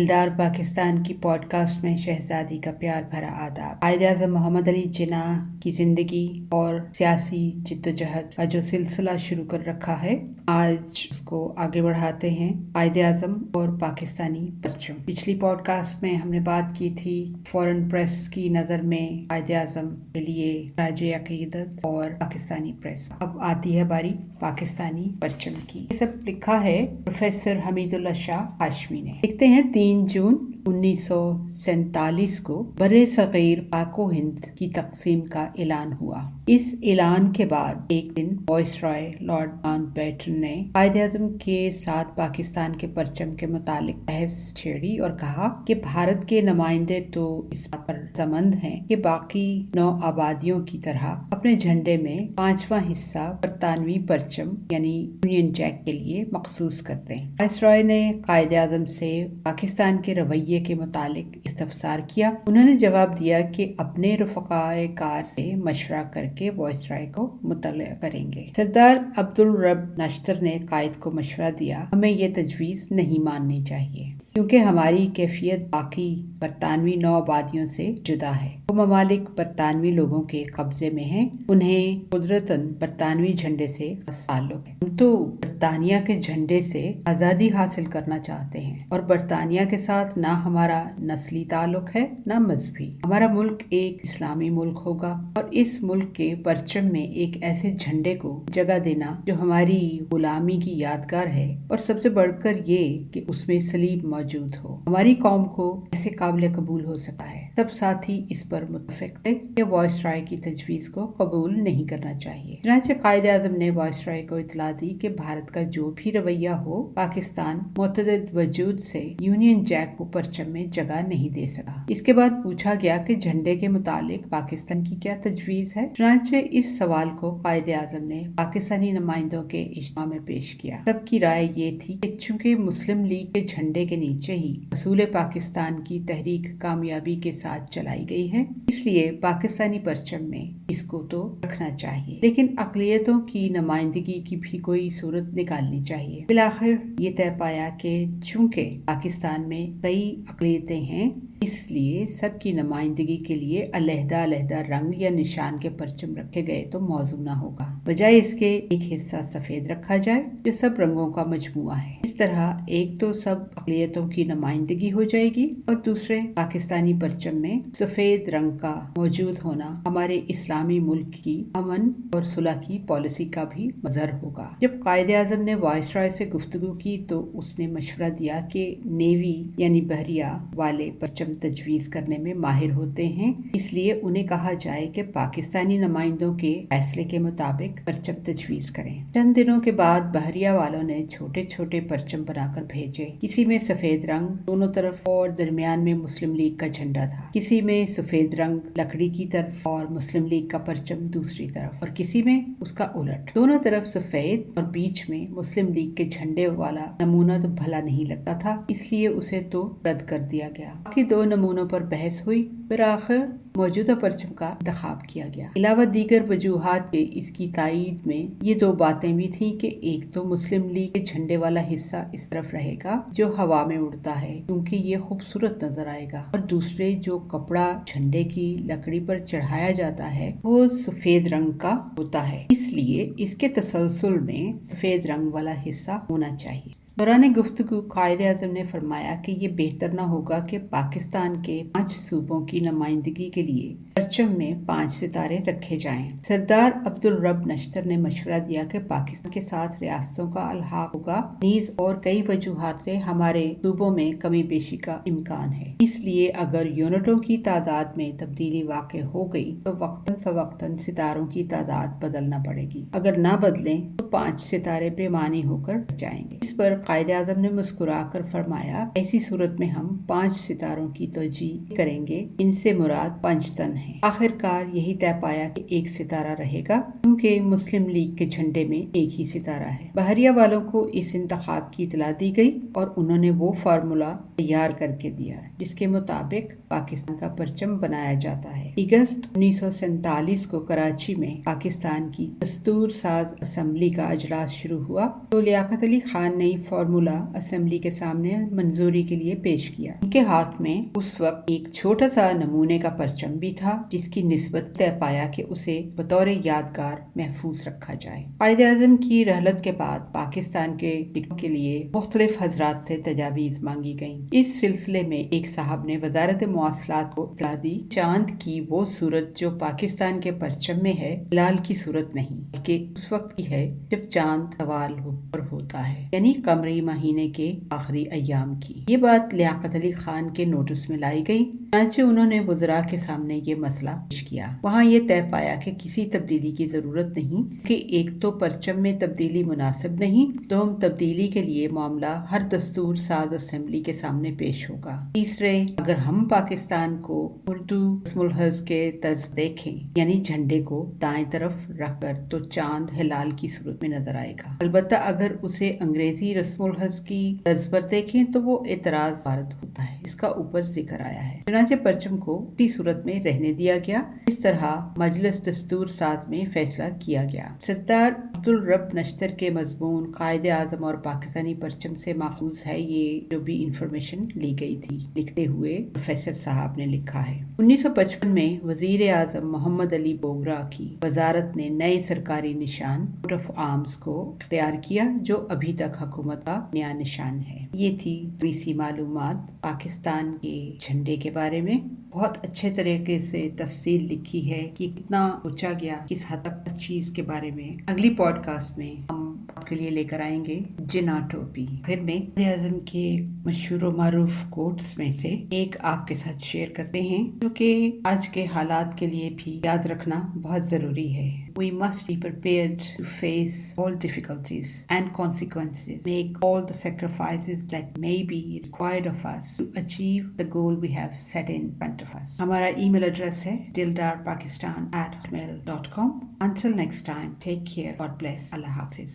दिलदार पाकिस्तान की पॉडकास्ट में शहजादी का प्यार भरा आदाब। कायद-ए-आज़म मोहम्मद अली जिन्नाह की जिंदगी और सियासी जिद्दोजहद का जो सिलसिला शुरू कर रखा है, आज उसको आगे बढ़ाते हैं। कायद-ए-आज़म और पाकिस्तानी परचम। पिछली पॉडकास्ट में हमने बात की थी फॉरेन प्रेस की नज़र में कायद-ए-आज़म के लिए राजे अकीदत और पाकिस्तानी प्रेस। अब आती है बारी पाकिस्तानी परचम की। ये सब लिखा है प्रोफेसर हमीदुल्लाह शाह हाशमी ने। देखते हैं 3 जून 1947 को बरे सगीर पाको हिंद की तकसीम का ऐलान हुआ। इस ऐलान के बाद एक दिन वाइसरॉय लॉर्ड माउंटबेटन ने कायद-ए-आज़म के साथ पाकिस्तान के परचम के मुतालिक बहस छेड़ी और कहा कि भारत के नुमाइंदे तो इस बात पर रजामंद हैं कि बाकी 9 आबादियों की तरह अपने झंडे में 5वां हिस्सा बरतानवी परचम यानी यूनियन जैक के लिए मखसूस करते हैं। वाइसरॉय ने कायद-ए-आज़म से पाकिस्तान के रवैये के मुतालिक इस्तफसार किया। उन्होंने जवाब दिया कि अपने रफ़क़ाए कार से मशवरा करके वाइसरॉय को मुतल्ला करेंगे। सरदार अब्दुल रब नश्तर ने कायद को मशवरा दिया, हमें ये तजवीज़ नहीं माननी चाहिए क्योंकि हमारी कैफियत बाकी बरतानवी 9 आबादियों से जुदा है। वो ममालिक बरतानवी लोगों के कब्जे में हैं, उन्हें कुदरतन बरतानवी झंडे से ताल्लुक है। हम तो बरतानिया के झंडे से आज़ादी हासिल करना चाहते हैं और बरतानिया के साथ ना हमारा नस्ली ताल्लुक है ना मजहबी। हमारा मुल्क एक इस्लामी मुल्क होगा और इस मुल्क के परचम में एक ऐसे झंडे को जगह देना जो हमारी गुलामी की यादगार है और सबसे बढ़कर ये कि उसमें सलीब मौजूद हो, हमारी कौम को ऐसे काबिल कबूल हो सकता है। सब साथी इस पर मुत्तफिक थे कि वाइसरॉय की तजवीज़ को कबूल नहीं करना चाहिए। चुनांचे कायद-ए-आज़म ने वाइसरॉय को इत्तला दी कि भारत का जो भी रवैया हो, पाकिस्तान मुतअद्दिद वजूद से यूनियन जैक को परचम में जगह नहीं दे सका। इसके बाद पूछा गया कि झंडे के मुतालिक पाकिस्तान की क्या तजवीज़ है। चुनांचे इस सवाल को कायद-ए-आज़म ने पाकिस्तानी नुमाइंदों के इज्तिमा में पेश किया। सबकी राय ये थी कि चूंकि मुस्लिम लीग के झंडे के नीचे ही रसूल पाकिस्तान की तहरीक कामयाबी के साथ चलाई गई है, इसलिए पाकिस्तानी परचम में इसको तो रखना चाहिए, लेकिन अक़लियतों की नुमाइंदगी की भी कोई सूरत निकालनी चाहिए। फिलहाल ये तय पाया कि चूंकि पाकिस्तान में कई अक़लियतें हैं, इसलिए सबकी नुमाइंदगी के लिए अलहदा रंग या निशान के परचम रखे गए तो मौजू न होगा। बजाय इसके एक हिस्सा सफेद रखा जाए जो सब रंगों का मजमुआ है। इस तरह एक तो सब अक़लियतों की नुमाइंदगी हो जाएगी और दूसरे पाकिस्तानी परचम में सफेद रंग का मौजूद होना हमारे इस्लामी मुल्क की अमन और सुलह की पॉलिसी का भी मज़हर होगा। जब कायद-ए-आज़म ने वाइसरॉय से गुफ्तगू की तो उसने मशवरा दिया कि नेवी यानी बहरिया वाले परचम तजवीज़ करने में माहिर होते हैं, इसलिए उन्हें कहा जाए कि पाकिस्तानी नुमाइंदों के फैसले के मुताबिक परचम तजवीज़ करें। चंद दिनों के बाद बहरिया वालों ने छोटे छोटे परचम बनाकर भेजे। किसी में सफेद रंग दोनों तरफ और दरमियान में मुस्लिम लीग का झंडा था, किसी में सफेद रंग लकड़ी की तरफ और मुस्लिम लीग का परचम दूसरी तरफ, और किसी में उसका उलट, दोनों तरफ सफेद और बीच में मुस्लिम लीग के झंडे वाला नमूना तो भला नहीं लगता था, इसलिए उसे तो रद्द कर दिया गया। बाकी 2 नमूनों पर बहस हुई, फिर आखिर मौजूदा परचम का इंतखाब किया गया। अलावा दीगर वजूहात के इसकी तायीद में ये 2 बातें भी थी कि एक तो मुस्लिम लीग के झंडे वाला हिस्सा इस तरफ रहेगा जो हवा में उड़ता है क्योंकि ये खूबसूरत नजर आएगा, और दूसरे जो कपड़ा झंडे की लकड़ी पर चढ़ाया जाता है वो सफेद रंग का होता है, इसलिए इसके तसलसल में सफेद रंग वाला हिस्सा होना चाहिए। दौरान गुफ्तगू कायद-ए-आज़म ने फरमाया कि ये बेहतर न होगा कि पाकिस्तान के 5 सूबों की नुमाइंदगी के लिए परचम में 5 सितारे रखे जाएं। सरदार अब्दुल रब नश्तर ने मशवरा दिया कि पाकिस्तान के साथ रियासतों का अलहाक होगा, नीज और कई वजूहात से हमारे सूबों में कमी बेशी का इम्कान है, इसलिए अगर यूनिटों की तादाद में तब्दीली वाक़ई हो गई तो वक्तन फवक्तन सितारों की तादाद बदलना पड़ेगी, अगर ना बदलें तो 5 सितारे बेमानी होकर जाएंगे। इस पर कायद-ए-आज़म ने मुस्कुराकर फरमाया, ऐसी सूरत में हम 5 सितारों की तौजीह करेंगे, इनसे मुराद पंचतन है। आखिरकार यही तय पाया कि एक सितारा रहेगा क्योंकि मुस्लिम लीग के झंडे में एक ही सितारा है। बहरिया वालों को इस इंतखाब की इतला दी गई और उन्होंने वो फार्मूला तैयार करके दिया जिसके मुताबिक पाकिस्तान का परचम बनाया जाता है। अगस्त 1947 को कराची में पाकिस्तान की दस्तूर साज असम्बली का अजलास शुरू हुआ तो लियाकत अली खान नई فارمولا اسمبلی کے سامنے منظوری کے لیے پیش کیا۔ ان کے ہاتھ میں اس وقت ایک چھوٹا سا نمونے کا پرچم بھی تھا جس کی نسبت طے پایا کہ اسے بطور یادگار محفوظ رکھا جائے۔ قائد اعظم کی رحلت کے بعد پاکستان کے ٹکٹوں کے لیے مختلف حضرات سے تجاویز مانگی گئیں۔ اس سلسلے میں ایک صاحب نے وزارت مواصلات کو اطلاع دی چاند کی وہ صورت جو پاکستان کے پرچم میں ہے ہلال کی صورت نہیں بلکہ اس وقت کی ہے جب چاند سوال پر ہوتا ہے، یعنی قمری مہینے کے آخری ایام کی۔ یہ بات لیاقت علی خان کے نوٹس میں لائی گئی، چنانچہ انہوں نے وزراء کے سامنے یہ مسئلہ پیش کیا۔ وہاں یہ طے پایا کہ کسی تبدیلی کی ضرورت نہیں کہ ایک تو پرچم میں تبدیلی مناسب نہیں، دوم تبدیلی کے لیے معاملہ ہر دستور ساز اسمبلی کے سامنے پیش ہوگا۔ تیسرے، اگر ہم پاکستان کو اردو رسم الخط کے طرز دیکھیں یعنی جھنڈے کو دائیں طرف رکھ کر تو چاند ہلال کی صورت میں نظر آئے گا، البتہ اگر اسے انگریزی رسم الخط کی طرز پر دیکھیں تو وہ اعتراض وارد ہوتا ہے، اس کا اوپر ذکر آیا ہے۔ چنانچہ پرچم کو اسی صورت میں رہنے دیا گیا۔ اس طرح مجلس دستور ساز میں فیصلہ کیا گیا۔ سردار عبدالرب نشتر کے مضمون قائد اعظم اور پاکستانی پرچم سے ماخوذ ہے، یہ جو بھی انفارمیشن لی گئی تھی، لکھتے ہوئے پروفیسر صاحب نے لکھا ہے۔ 1955 میں وزیر اعظم محمد علی بوگرا کی وزارت نے نئے سرکاری نشان کوٹ آف آرمز کو اختیار کیا جو ابھی تک حکومت کا نیا نشان ہے۔ یہ تھی تھوڑی سی معلومات پاکستان کے جھنڈے کے بارے میں۔ بہت اچھے طریقے سے تفصیل لکھی ہے کہ کتنا سوچا گیا، کس حد تک ہر چیز کے بارے میں۔ اگلی پوڈ کاسٹ میں ہم آپ کے لیے لے کر آئیں گے جنا ٹوپی۔ پھر میں قائد اعظم کے مشہور و معروف کوٹس میں سے ایک آپ کے ساتھ شیئر کرتے ہیں جو کہ آج کے حالات کے لیے بھی یاد رکھنا بہت ضروری ہے۔ We must be prepared to face all difficulties and consequences, make all the sacrifices that may be required of us to achieve the goal we have set in front of us. ہمارا ای mail address ہے dildarpakistan@hotmail.com. Until next time, take care. God bless. اللہ حافظ.